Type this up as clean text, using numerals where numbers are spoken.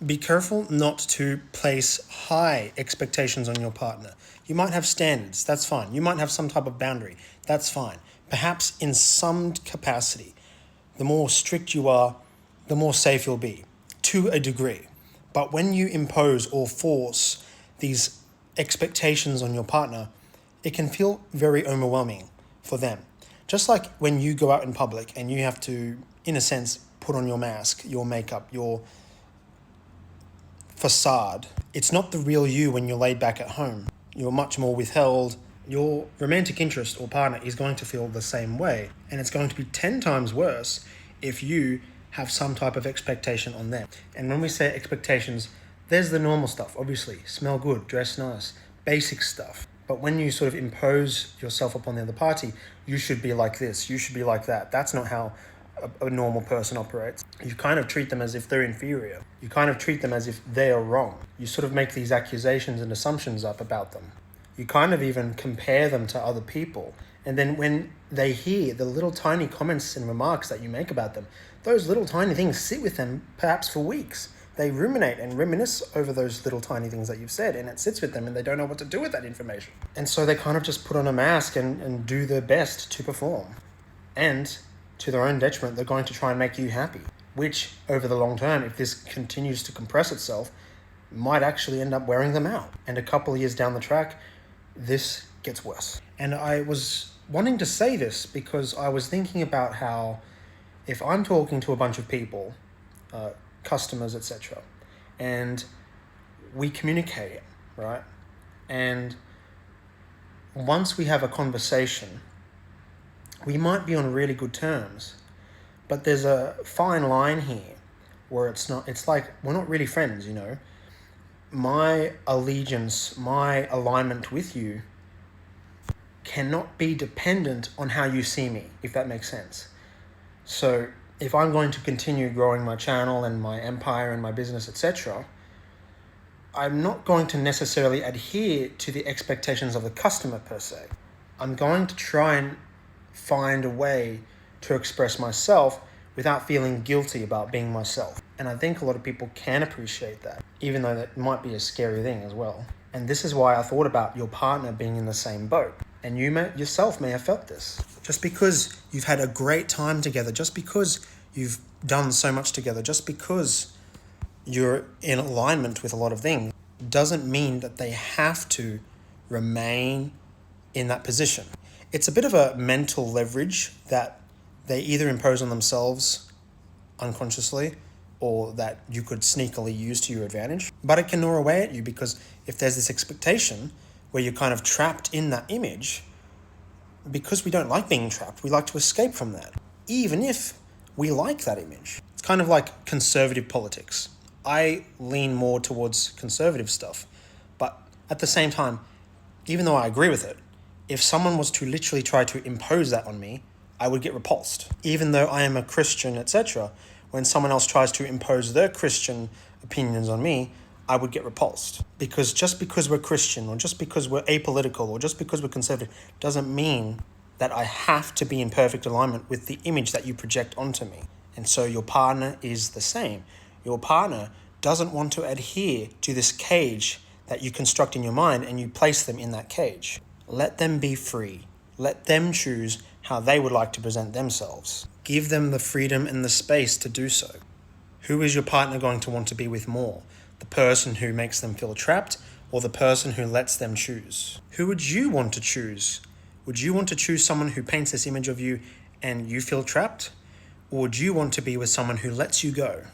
Be careful not to place high expectations on your partner. You might have standards, that's fine. You might have some type of boundary, that's fine. Perhaps in some capacity, the more strict you are, the more safe you'll be, to a degree. But when you impose or force these expectations on your partner, it can feel very overwhelming for them. Just like when you go out in public and you have to, in a sense, put on your mask, your makeup, your facade. It's not the real you when you're laid back at home. You're much more withheld. Your romantic interest or partner is going to feel the same way. And it's going to be 10 times worse if you have some type of expectation on them. And when we say expectations, there's the normal stuff, obviously. Smell good, dress nice, basic stuff. But when you sort of impose yourself upon the other party, you should be like this, you should be like that. That's not how a normal person operates. You kind of treat them as if they're inferior. You kind of treat them as if they are wrong. You sort of make these accusations and assumptions up about them. You kind of even compare them to other people. And then when they hear the little tiny comments and remarks that you make about them, those little tiny things sit with them perhaps for weeks. They ruminate and reminisce over those little tiny things that you've said, and it sits with them and they don't know what to do with that information. And so they kind of just put on a mask and do their best to perform. And to their own detriment, they're going to try and make you happy, which over the long term, if this continues to compress itself, might actually end up wearing them out. And a couple of years down the track, this gets worse. And I was wanting to say this because I was thinking about how if I'm talking to a bunch of people, customers, etc., and we communicate, right? And once we have a conversation, we might be on really good terms, but there's a fine line here where it's like we're not really friends, you know. My allegiance, my alignment with you cannot be dependent on how you see me, if that makes sense. So if I'm going to continue growing my channel and my empire and my business, etc., I'm not going to necessarily adhere to the expectations of the customer per se. I'm going to try and find a way to express myself without feeling guilty about being myself. And I think a lot of people can appreciate that, even though that might be a scary thing as well. And this is why I thought about your partner being in the same boat. And you yourself may have felt this. Just because you've had a great time together, just because you've done so much together, just because you're in alignment with a lot of things, doesn't mean that they have to remain in that position. It's a bit of a mental leverage that they either impose on themselves unconsciously or that you could sneakily use to your advantage. But it can gnaw away at you because if there's this expectation where you're kind of trapped in that image, because we don't like being trapped, we like to escape from that, even if we like that image. It's kind of like conservative politics. I lean more towards conservative stuff, but at the same time, even though I agree with it, if someone was to literally try to impose that on me, I would get repulsed. Even though I am a Christian, etc., when someone else tries to impose their Christian opinions on me, I would get repulsed. Because just because we're Christian, or just because we're apolitical, or just because we're conservative, doesn't mean that I have to be in perfect alignment with the image that you project onto me. And so your partner is the same. Your partner doesn't want to adhere to this cage that you construct in your mind and you place them in that cage. Let them be free. Let them choose how they would like to present themselves. Give them the freedom and the space to do so. Who is your partner going to want to be with more? The person who makes them feel trapped or the person who lets them choose? Who would you want to choose? Would you want to choose someone who paints this image of you and you feel trapped? Or would you want to be with someone who lets you go?